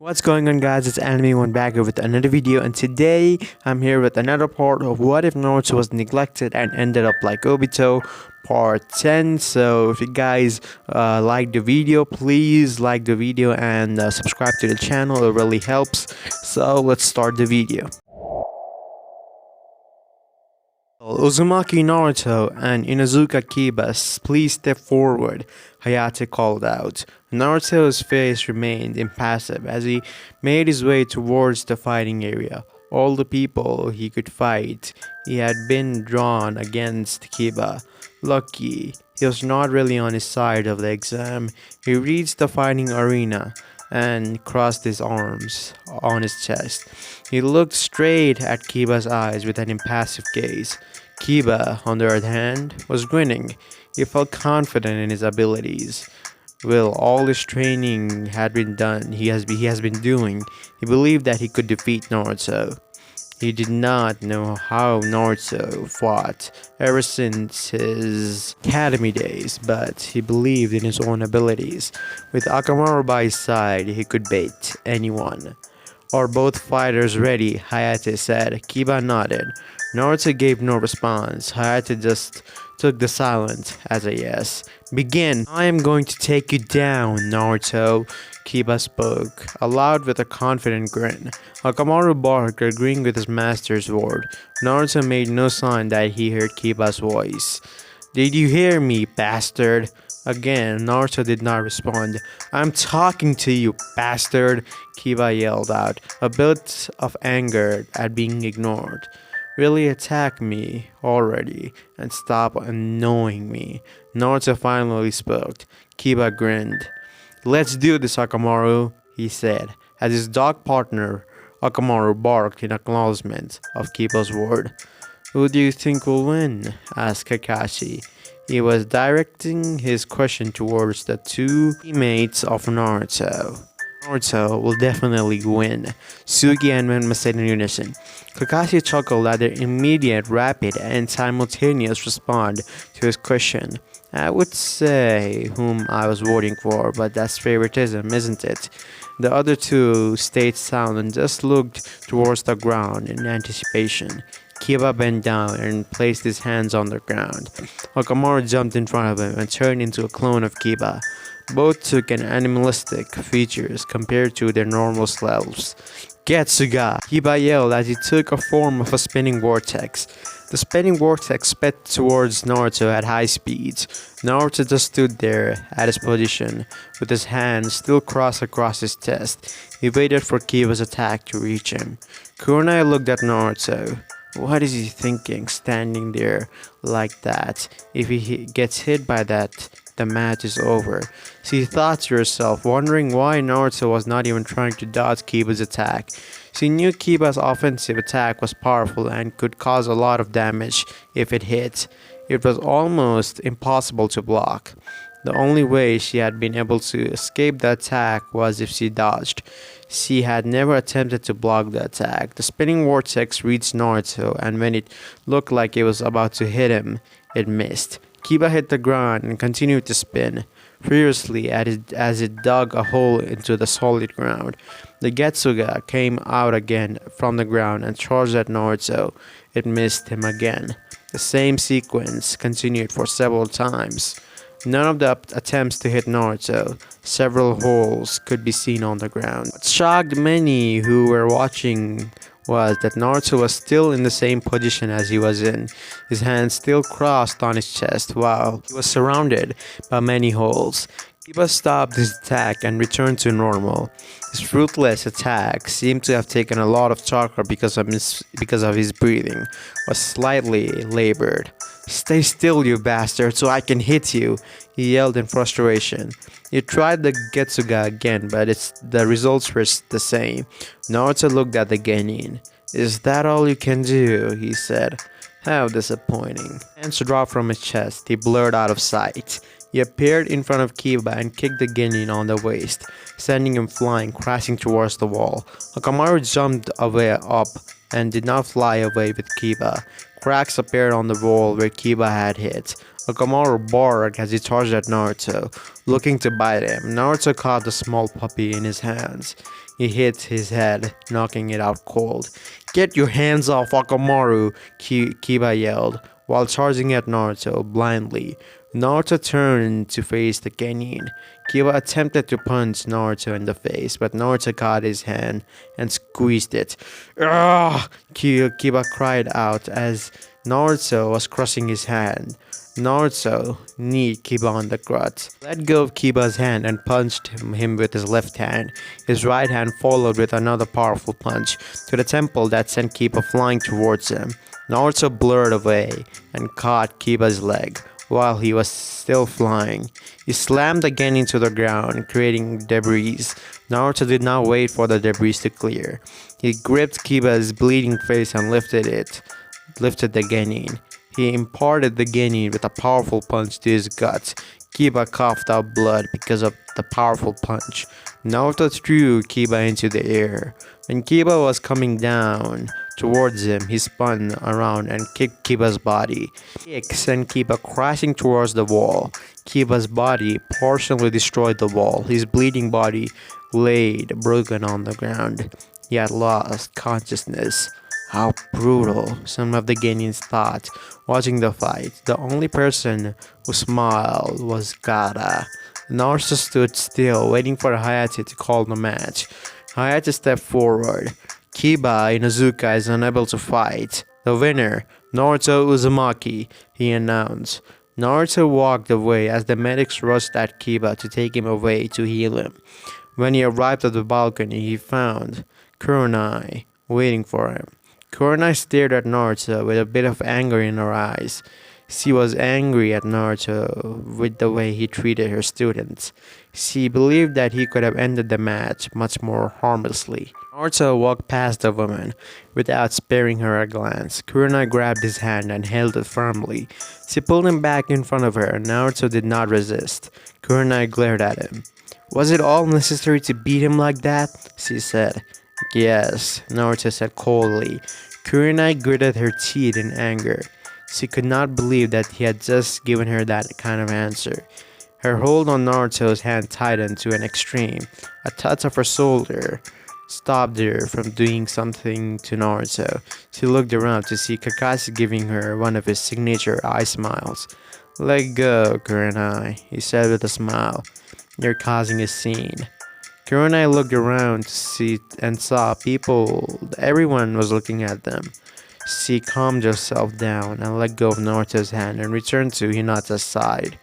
What's going on, guys? It's Anime1 back here with another video, and today I'm here with another part of What If Naruto Was Neglected and Ended Up Like Obito part 10. So if you guys like the video, please like the video and subscribe to the channel. It really helps. So let's start the video. Uzumaki Naruto and Inuzuka Kiba, please step forward, Hayate called out. Naruto's face remained impassive as he made his way towards the fighting area. All the people he could fight, he had been drawn against Kiba. Lucky, he was not really on his side of the exam. He reached the fighting arena and crossed his arms on his chest. He looked straight at Kiba's eyes with an impassive gaze. Kiba, on the other hand, was grinning. He felt confident in his abilities. Well, all his training had been done. He has been doing. He believed that he could defeat Naruto. He did not know how Naruto fought ever since his academy days, but he believed in his own abilities. With Akamaru by his side, he could bait anyone. Are both fighters ready? Hayate said. Kiba nodded. Naruto gave no response. Hayate just took the silence as a yes. Begin! I am going to take you down, Naruto. Kiba spoke, aloud with a confident grin. Akamaru barked, agreeing with his master's word. Naruto made no sign that he heard Kiba's voice. Did you hear me, bastard? Again, Naruto did not respond. I'm talking to you, bastard, Kiba yelled out, a bit of anger at being ignored. Really attack me already and stop annoying me. Naruto finally spoke. Kiba grinned. Let's do this, Akamaru, he said, as his dog partner, Akamaru, barked in acknowledgement of Kiba's word. Who do you think will win? Asked Kakashi. He was directing his question towards the two teammates of Naruto. Naruto will definitely win, Sugi and Menma said in unison. Kakashi chuckled at their immediate, rapid, and simultaneous response to his question. I would say whom I was voting for, but that's favoritism, isn't it? The other two stayed silent and just looked towards the ground in anticipation. Kiba bent down and placed his hands on the ground. Akamaru jumped in front of him and turned into a clone of Kiba. Both took an animalistic features compared to their normal selves. Getsuga! Kiba yelled as he took a form of a spinning vortex. The spinning vortex sped towards Naruto at high speeds. Naruto just stood there at his position, with his hands still crossed across his chest. He waited for Kiba's attack to reach him. Kunai looked at Naruto. What is he thinking, standing there like that? If he gets hit by that, the match is over. She thought to herself, wondering why Naruto was not even trying to dodge Kiba's attack. She knew Kiba's offensive attack was powerful and could cause a lot of damage if it hit. It was almost impossible to block. The only way she had been able to escape the attack was if she dodged. She had never attempted to block the attack. The spinning vortex reached Naruto, and when it looked like it was about to hit him, it missed. Kiba hit the ground and continued to spin furiously as it dug a hole into the solid ground. The Getsuga came out again from the ground and charged at Naruto. It missed him again. The same sequence continued for several times. None of the attempts to hit Naruto. Several holes could be seen on the ground. What shocked many who were watching was that Naruto was still in the same position as he was in, his hands still crossed on his chest while he was surrounded by many holes. Kiba stopped his attack and returned to normal. His fruitless attack seemed to have taken a lot of chakra because of his breathing was slightly labored. Stay still, you bastard, so I can hit you, he yelled in frustration. He tried the Getsuga again, but the results were the same. Naruto looked at the genin. Is that all you can do? He said. How disappointing. Hands dropped from his chest. He blurred out of sight. He appeared in front of Kiba and kicked the genin on the waist, sending him flying, crashing towards the wall. Akamaru jumped away up and did not fly away with Kiba. Cracks appeared on the wall where Kiba had hit. Akamaru barked as he charged at Naruto, looking to bite him. Naruto caught the small puppy in his hands. He hit his head, knocking it out cold. Get your hands off Akamaru, Kiba yelled, while charging at Naruto blindly. Naruto turned to face the Genin. Kiba attempted to punch Naruto in the face, but Naruto caught his hand and squeezed it. Ugh! Kiba cried out as Naruto was crushing his hand. Naruto kneed Kiba on the gut, let go of Kiba's hand and punched him with his left hand. His right hand followed with another powerful punch to the temple that sent Kiba flying towards him. Naruto blurred away and caught Kiba's leg while he was still flying. He slammed again into the ground, creating debris. Naruto did not wait for the debris to clear. He gripped Kiba's bleeding face and lifted the Genin. He imparted the Genin with a powerful punch to his guts. Kiba coughed out blood because of the powerful punch. Naruto threw Kiba into the air. When Kiba was coming down towards him, he spun around and kicked Kiba's body. Kick sent Kiba crashing towards the wall. Kiba's body partially destroyed the wall. His bleeding body laid broken on the ground. He had lost consciousness. How brutal, some of the Genins thought, watching the fight. The only person who smiled was Gaara. Naruto stood still, waiting for Hayate to call the match. Hayate stepped forward. Kiba Inuzuka is unable to fight. The winner, Naruto Uzumaki, he announced. Naruto walked away as the medics rushed at Kiba to take him away to heal him. When he arrived at the balcony, he found Kurenai waiting for him. Kurenai stared at Naruto with a bit of anger in her eyes. She was angry at Naruto with the way he treated her students. She believed that he could have ended the match much more harmlessly. Naruto walked past the woman without sparing her a glance. Kurenai grabbed his hand and held it firmly. She pulled him back in front of her, and Naruto did not resist. Kurenai glared at him. Was it all necessary to beat him like that? She said. Yes, Naruto said coldly. Kurenai gritted her teeth in anger. She could not believe that he had just given her that kind of answer. Her hold on Naruto's hand tightened to an extreme. A touch of her shoulder stopped her from doing something to Naruto. She looked around to see Kakashi giving her one of his signature eye smiles. Let go, Kurenai, he said with a smile. You're causing a scene. Kurenai looked around to see and saw people. Everyone was looking at them. She calmed herself down and let go of Naruto's hand and returned to Hinata's side.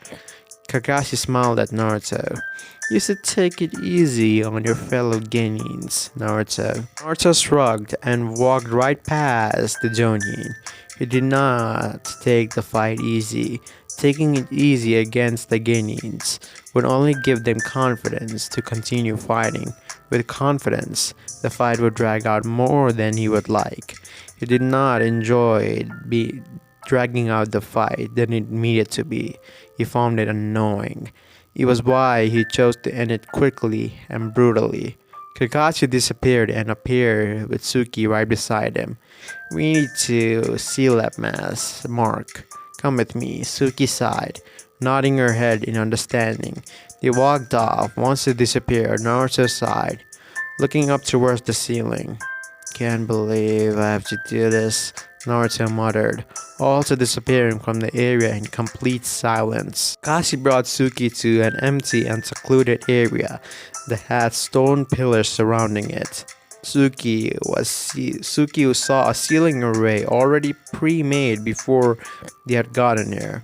Kakashi smiled at Naruto. You should take it easy on your fellow Genins, Naruto. Naruto shrugged and walked right past the Jonin. He did not take the fight easy. Taking it easy against the Genins would only give them confidence to continue fighting. With confidence, the fight would drag out more than he would like. He did not enjoy dragging out the fight than it needed to be. He found it annoying. It was why he chose to end it quickly and brutally. Kakashi disappeared and appeared with Suki right beside him. We need to seal that mess, Mark. Come with me, Suki sighed, nodding her head in understanding. They walked off. Once they disappeared, Naruto sighed, looking up towards the ceiling. Can't believe I have to do this, Naruto muttered, also disappearing from the area in complete silence. Kakashi brought Suki to an empty and secluded area that had stone pillars surrounding it. Suki saw a ceiling array already pre-made before they had gotten there.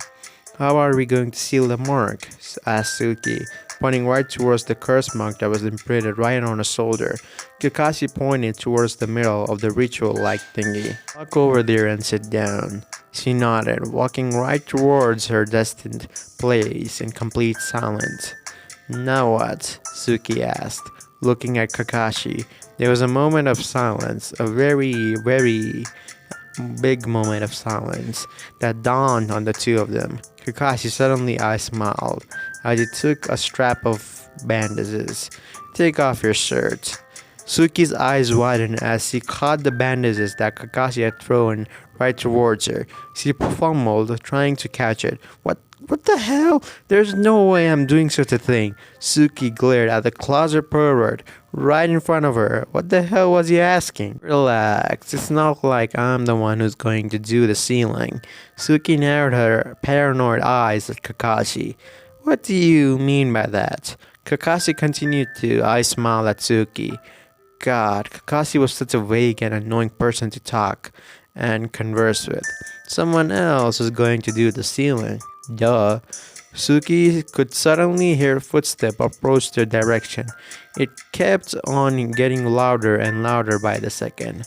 How are we going to seal the mark? Asked Suki, pointing right towards the curse mark that was imprinted right on her shoulder. Kakashi pointed towards the middle of the ritual-like thingy. Walk over there and sit down. She nodded, walking right towards her destined place in complete silence. Now what? Suki asked, looking at Kakashi. There was a moment of silence, a very, very big moment of silence that dawned on the two of them. Kakashi suddenly smiled as he took a strap of bandages. Take off your shirt. Suki's eyes widened as she caught the bandages that Kakashi had thrown right towards her. She fumbled, trying to catch it. What the hell? There's no way I'm doing such a thing. Suki glared at the closet pervert right in front of her. What the hell was he asking? Relax, it's not like I'm the one who's going to do the ceiling. Suki narrowed her paranoid eyes at Kakashi. What do you mean by that? Kakashi continued to eye smile at Suki. God, Kakashi was such a vague and annoying person to talk and converse with. Someone else was going to do the ceiling. Duh. Suki could suddenly hear footsteps approach their direction. It kept on getting louder and louder by the second.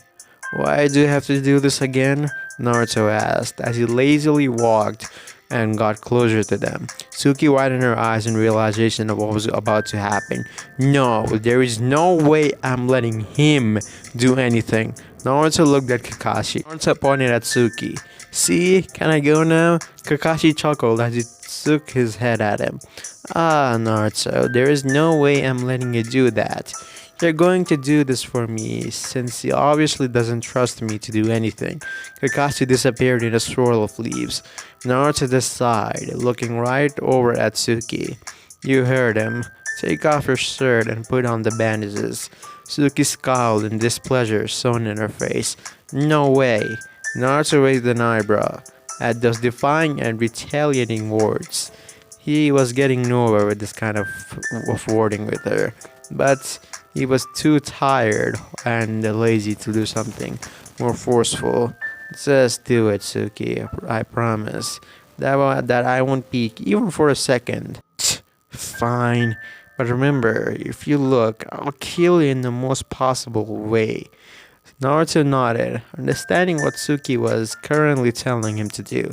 Why do you have to do this again? Naruto asked as he lazily walked and got closer to them. Suki widened her eyes in realization of what was about to happen. No, there is no way I'm letting him do anything. Naruto looked at Kakashi. Naruto pointed at Suki. See, can I go now? Kakashi chuckled as he shook his head at him. Ah, Naruto, there is no way I'm letting you do that. You're going to do this for me, since he obviously doesn't trust me to do anything. Kakashi disappeared in a swirl of leaves. Naruto sighed, looking right over at Suki. You heard him. Take off your shirt and put on the bandages. Suki scowled in displeasure shown in her face. No way. Naruto raised an eyebrow at those defying and retaliating words. He was getting nowhere with this kind of wording with her, but he was too tired and lazy to do something more forceful. Just do it, Suki. I promise. That I won't peek even for a second. Fine. But remember, if you look, I'll kill you in the most possible way. Naruto nodded, understanding what Suki was currently telling him to do.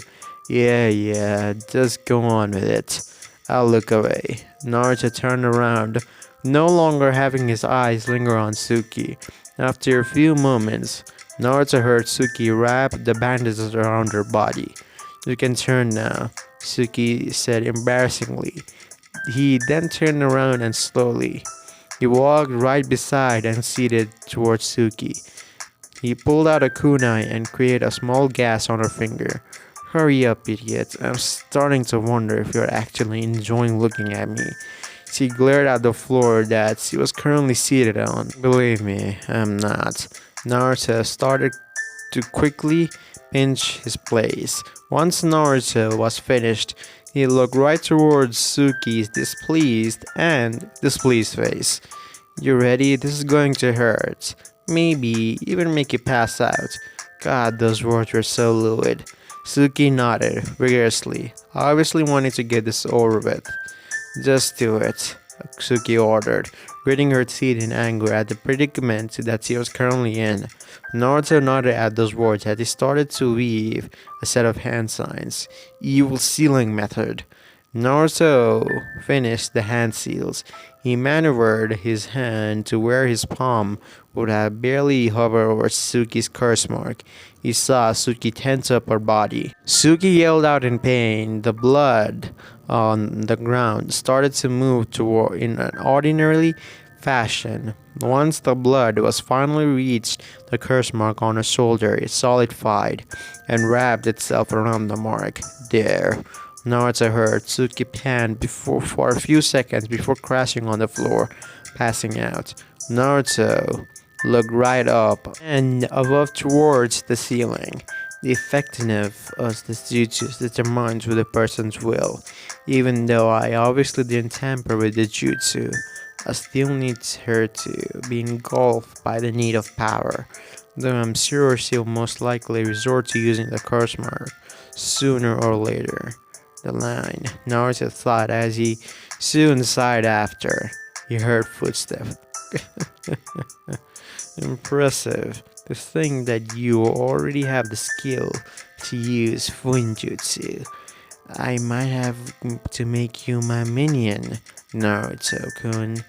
Yeah, just go on with it. I'll look away. Naruto turned around, no longer having his eyes linger on Suki. After a few moments, Naruto heard Suki wrap the bandages around her body. You can turn now, Suki said embarrassingly. He then turned around and slowly. He walked right beside and seated towards Suki. He pulled out a kunai and created a small gash on her finger. Hurry up, idiot. I'm starting to wonder if you're actually enjoying looking at me. She glared at the floor that she was currently seated on. Believe me, I'm not. Naruto started to quickly pinch his place. Once Naruto was finished, he looked right towards Suki's displeased face. You ready? This is going to hurt. Maybe even make you pass out. God, those words were so lewd. Suki nodded vigorously, obviously wanting to get this over with. Just do it, Suki ordered, gritting her teeth in anger at the predicament that she was currently in. Naruto nodded at those words as he started to weave a set of hand signs. Evil sealing method. Naruto finished the hand seals. He maneuvered his hand to where his palm would have barely hovered over Suki's curse mark. He saw Suki tense up her body. Suki yelled out in pain. The blood on the ground started to move toward in an ordinary fashion. Once the blood was finally reached the curse mark on her shoulder, it solidified and wrapped itself around the mark. There. Naruto heard Suki pan for a few seconds before crashing on the floor, passing out. Naruto looked right up and above towards the ceiling. The effectiveness of the jutsu is determined with a person's will. Even though I obviously didn't tamper with the jutsu, I still need her to be engulfed by the need of power. Though I'm sure she'll most likely resort to using the curse mark sooner or later. The line, Naruto thought as he soon sighed after. He heard footsteps. Impressive. To think that you already have the skill to use Funjutsu. I might have to make you my minion, Naruto-kun.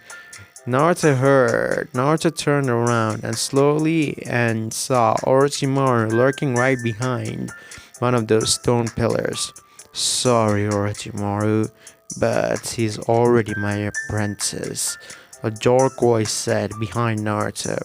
Naruto turned around and slowly and saw Orochimaru lurking right behind one of those stone pillars. Sorry, Orochimaru, but he's already my apprentice, a dark voice said behind Naruto.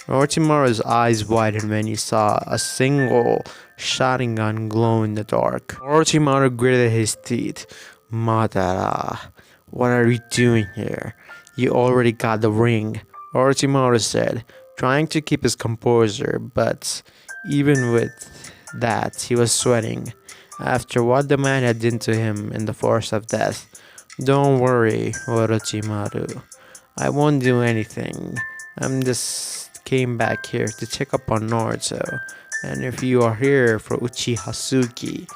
Orochimaru's eyes widened when he saw a single shotgun glow in the dark. Orochimaru gritted his teeth. Madara, what are you doing here? You already got the ring. Orochimaru said, trying to keep his composure, but even with that, he was sweating. After what the man had done to him in the forest of death, don't worry, Orochimaru. I won't do anything. I'm just came back here to check up on Naruto. And if you are here for Uchiha Suki,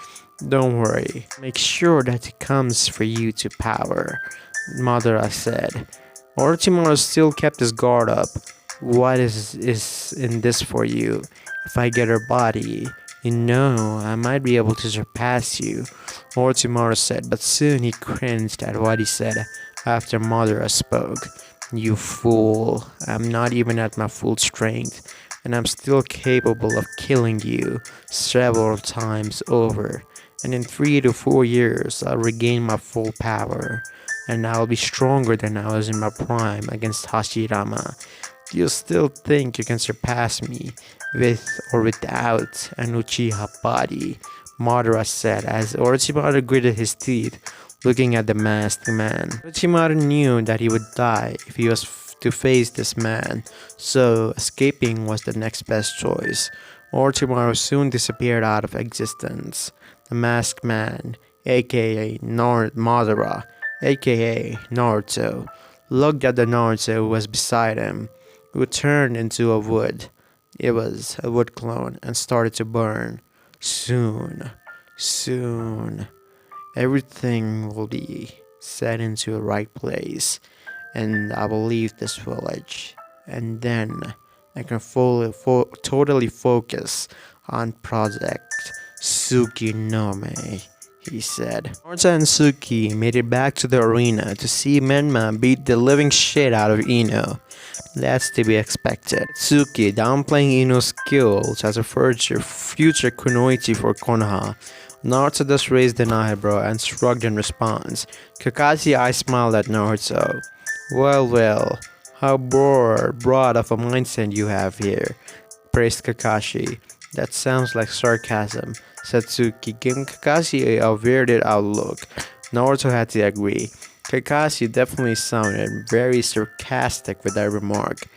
don't worry. Make sure that he comes for you to power, Madara said. Orochimaru still kept his guard up. What is in this for you? If I get her body, I might be able to surpass you, Orochimaru said, but soon he cringed at what he said after Madara spoke. You fool, I'm not even at my full strength, and I'm still capable of killing you several times over. And in 3 to 4 years, I'll regain my full power, and I'll be stronger than I was in my prime against Hashirama. Do you still think you can surpass me with or without an Uchiha body? Madara said as Orochimaru gritted his teeth, looking at the masked man. Orochimaru knew that he would die if he was to face this man, so escaping was the next best choice. Orochimaru soon disappeared out of existence. The masked man, aka Madara, aka Naruto, looked at the Naruto who was beside him, who turned into a wood. It was a wood clone and started to burn. Soon, everything will be set into the right place, and I will leave this village, and then I can totally focus on Project Tsukinome, he said. Naruto and Suki made it back to the arena to see Menma beat the living shit out of Ino. That's to be expected. Suki downplaying Ino's skills as a future kunoichi for Konoha. Naruto just raised an eyebrow and shrugged in response. Kakashi's eyes smiled at Naruto. Well, how broad of a mindset you have here, praised Kakashi. That sounds like sarcasm, said Suki, giving Kakashi a weirded outlook. Naruto had to agree. Kakashi definitely sounded very sarcastic with that remark.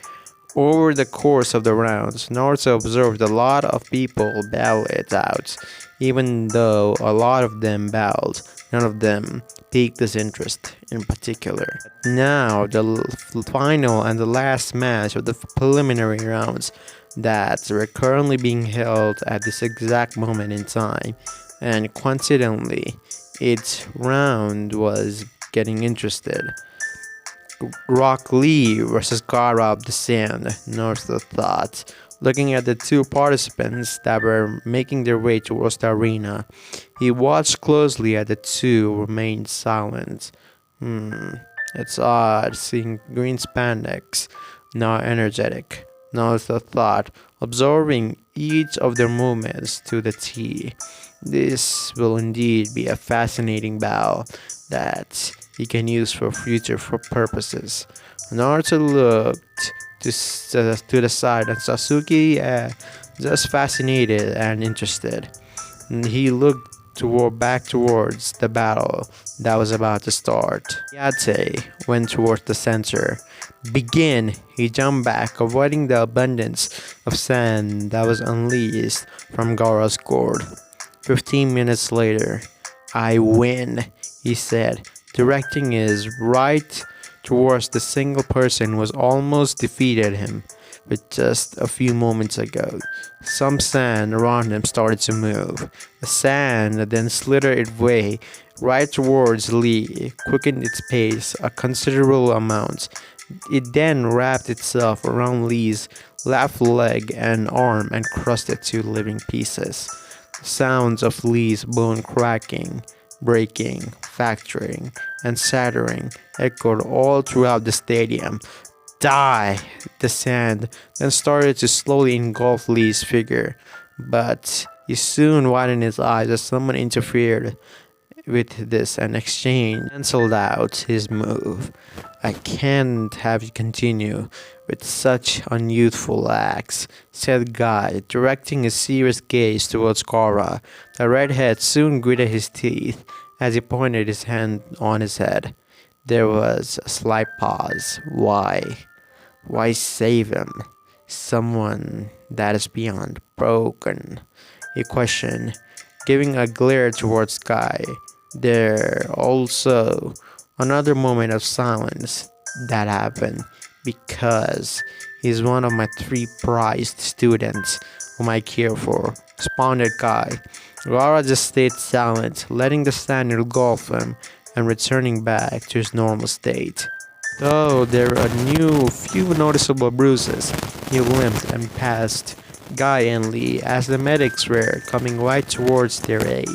Over the course of the rounds, Naruto observed a lot of people battle it out. Even though a lot of them battled, none of them piqued his interest in particular. Now, the final and the last match of the preliminary rounds that were currently being held at this exact moment in time, and coincidentally, its round was getting interested. Rock Lee versus Gaara of the Sand, Naruto thought, looking at the two participants that were making their way towards the arena. He watched closely as the two remained silent. It's odd seeing green spandex, now energetic, Naruto thought, absorbing each of their movements to the T. This will indeed be a fascinating battle that he can use for future purposes. Naruto looked to the side and Sasuke just fascinated and interested. He looked back towards the battle that was about to start. Yate went towards the center. Begin! He jumped back, avoiding the abundance of sand that was unleashed from Gaara's gourd. 15 minutes later, I win, he said, directing his right towards the single person who was almost defeated him with just a few moments ago. Some sand around him started to move. The sand then slithered its way right towards Lee, quickened its pace a considerable amount. It then wrapped itself around Lee's left leg and arm and crushed it to living pieces. Sounds of Lee's bone cracking, breaking, fracturing, and shattering echoed all throughout the stadium. Die! The sand then started to slowly engulf Lee's figure, but he soon widened his eyes as someone interfered with this and cancelled out his move. I can't have you continue with such unyouthful acts, said Guy, directing his serious gaze towards Gaara. The redhead soon gritted his teeth as he pointed his hand on his head. There was a slight pause. Why? Why save him? Someone that is beyond broken, he questioned, giving a glare towards Sky. There also another moment of silence that happened because he's one of my three prized students whom I care for, responded Kai. Gara just stayed silent, letting the sand engulf him and returning back to his normal state. Though there were few noticeable bruises, he limped and passed Guy and Lee as the medics were coming right towards their aid.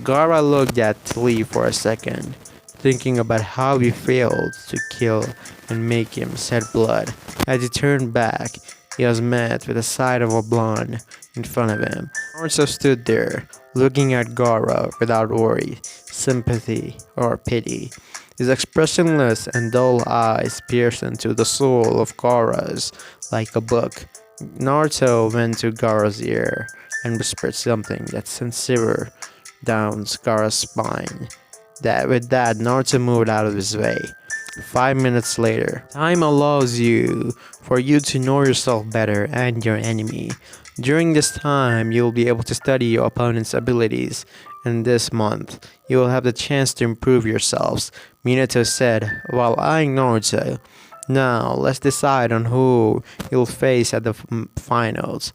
Gara looked at Lee for a second, thinking about how he failed to kill and make him shed blood. As he turned back, he was met with the sight of a blonde in front of him. Naruto stood there, looking at Gara without worry, sympathy, or pity. His expressionless and dull eyes pierced into the soul of Gara's like a book. Naruto went to Gara's ear and whispered something that sent shiver down Gara's spine. With that, Naruto moved out of his way. 5 minutes later, time allows for you to know yourself better and your enemy. During this time, you will be able to study your opponent's abilities, and this month, you will have the chance to improve yourselves, Minato said while eyeing Naruto. Now, let's decide on who you'll face at the finals.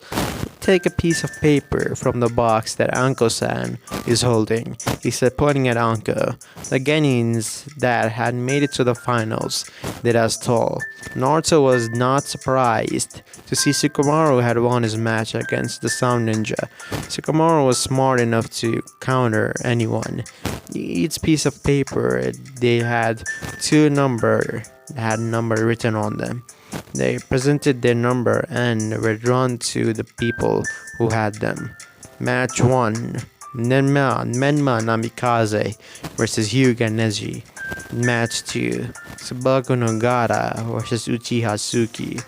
Take a piece of paper from the box that Anko-san is holding, he said, pointing at Anko. The Genins that had made it to the finals did as told. Naruto was not surprised to see Shikamaru had won his match against the Sound Ninja. Shikamaru was smart enough to counter anyone. Each piece of paper, they had number written on them. They presented their number and were drawn to the people who had them. Match 1, Menma Namikaze versus Hyuga Neji. Match 2, Subaku no Gara versus Uchiha Suki.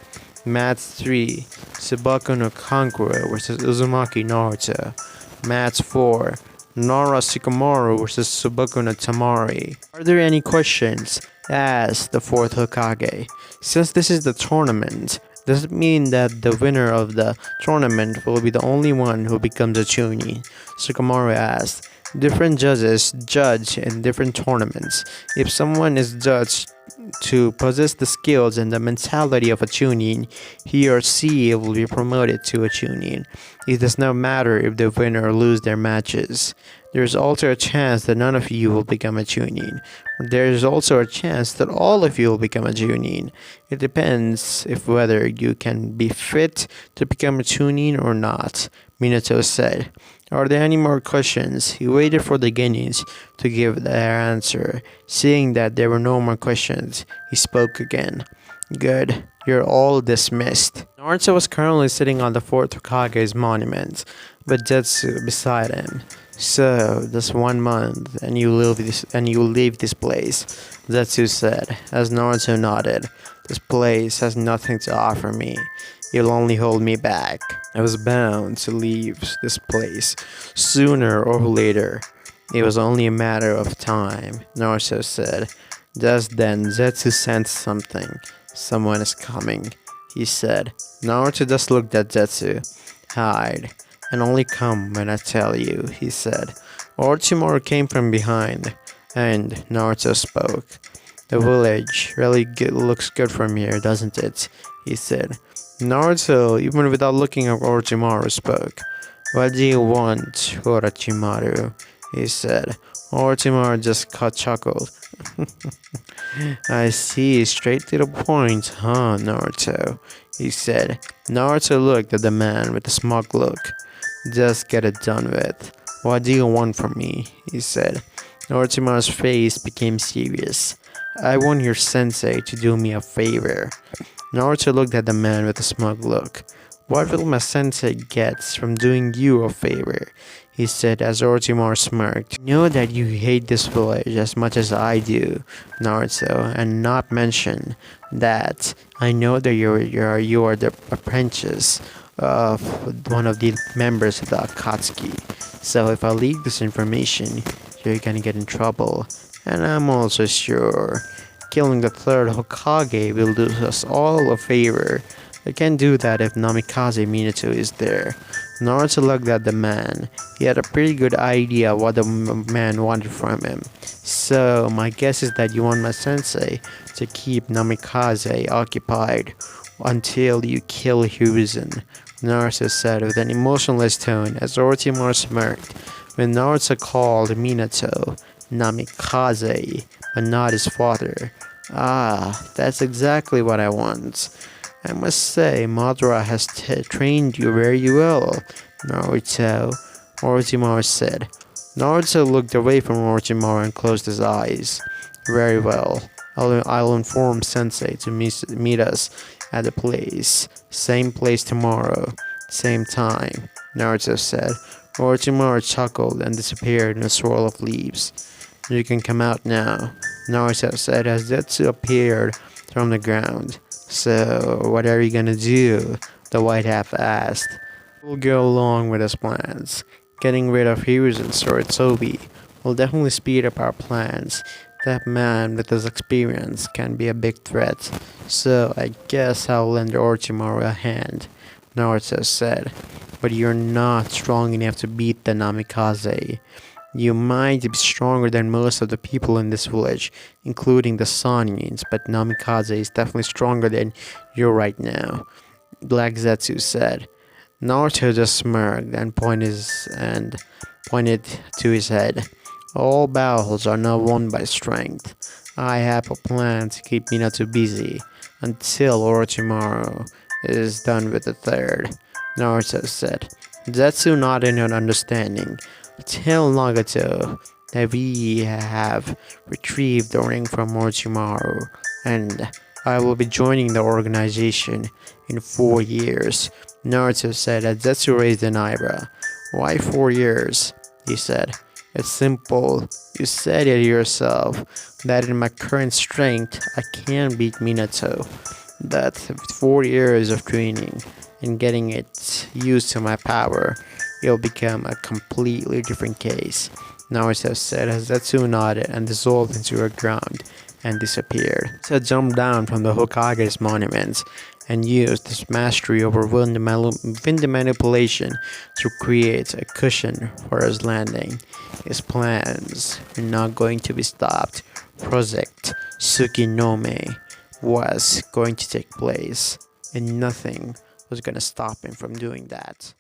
Match 3, Subaku no Kankura versus Uzumaki Naruto. Match 4, Nara Shikamaru versus Subaku no Tamari. Are there any questions? Asked the fourth Hokage. Since this is the tournament, does it mean that the winner of the tournament will be the only one who becomes a Chunin? Shikamaru asked. Different judges judge in different tournaments. If someone is judged to possess the skills and the mentality of a Chunin, he or she will be promoted to a Chunin. It does not matter if the winner lose their matches. There is also a chance that none of you will become a Chunin. There is also a chance that all of you will become a Chunin. It depends if whether you can be fit to become a Chunin or not, Minato said. Are there any more questions? He waited for the Genins to give their answer. Seeing that there were no more questions, he spoke again. Good. You're all dismissed. Naruto was currently sitting on the fourth Hokage's monument, with Zetsu beside him. So, just 1 month, and you leave this place, Zetsu said, as Naruto nodded. This place has nothing to offer me. You'll only hold me back. I was bound to leave this place sooner or later. It was only a matter of time, Naruto said. Just then, Zetsu sensed something. Someone is coming, he said. Naruto just looked at Zetsu. Hide, and only come when I tell you, he said. Orochimaru came from behind, and Naruto spoke. The village really looks good from here, doesn't it? He said. Naruto, even without looking at Orochimaru, spoke. What do you want, Orochimaru? He said. Orochimaru just chuckled. I see, straight to the point, huh, Naruto? He said. Naruto looked at the man with a smug look. Just get it done with. What do you want from me? He said. Orochimaru's face became serious. I want your sensei to do me a favor. Naruto looked at the man with a smug look. What will my sensei get from doing you a favor? He said as Orochimaru smirked. Know that you hate this village as much as I do, Naruto, and not mention that I know that you are the apprentice of one of the members of the Akatsuki. So if I leak this information, you're gonna get in trouble. And I'm also sure killing the third Hokage will do us all a favor. I can't do that if Namikaze Minato is there. Naruto looked at the man. He had a pretty good idea what the man wanted from him. So, my guess is that you want my sensei to keep Namikaze occupied until you kill Hiruzen, Naruto said with an emotionless tone as Orochimaru smirked. When Naruto called Minato Namikaze, but not his father. Ah, that's exactly what I want. I must say, Madara has trained you very well, Naruto, Orochimaru said. Naruto looked away from Orochimaru and closed his eyes. Very well. I'll inform Sensei to meet us at the place. Same place tomorrow. Same time, Naruto said. Orochimaru chuckled and disappeared in a swirl of leaves. You can come out now, Naruto said as Zetsu appeared from the ground. So, what are you gonna do? The White Half asked. We'll go along with his plans. Getting rid of Hiruzen and Soritobi will definitely speed up our plans. That man with his experience can be a big threat, so I guess I'll lend Orochimaru a hand, Naruto said. But you're not strong enough to beat the Namikaze. You might be stronger than most of the people in this village, including the Sanins, but Namikaze is definitely stronger than you right now, Black Zetsu said. Naruto just smirked and pointed to his head. All battles are not won by strength. I have a plan to keep Minato busy until Orochimaru is done with the third, Naruto said. Zetsu nodded in understanding. Tell Nagato that we have retrieved the ring from Orochimaru, and I will be joining the organization in 4 years, Naruto said as Zetsu raised an eyebrow. Why 4 years? He said. It's simple. You said it yourself, that in my current strength, I can beat Minato. That 4 years of training and getting it used to my power, it'll become a completely different case, Naruto said as Zetsu nodded and dissolved into the ground and disappeared. Zetsu jumped down from the Hokage's monument and used his mastery over wind manipulation to create a cushion for his landing. His plans were not going to be stopped. Project Tsukinome was going to take place, and nothing was going to stop him from doing that.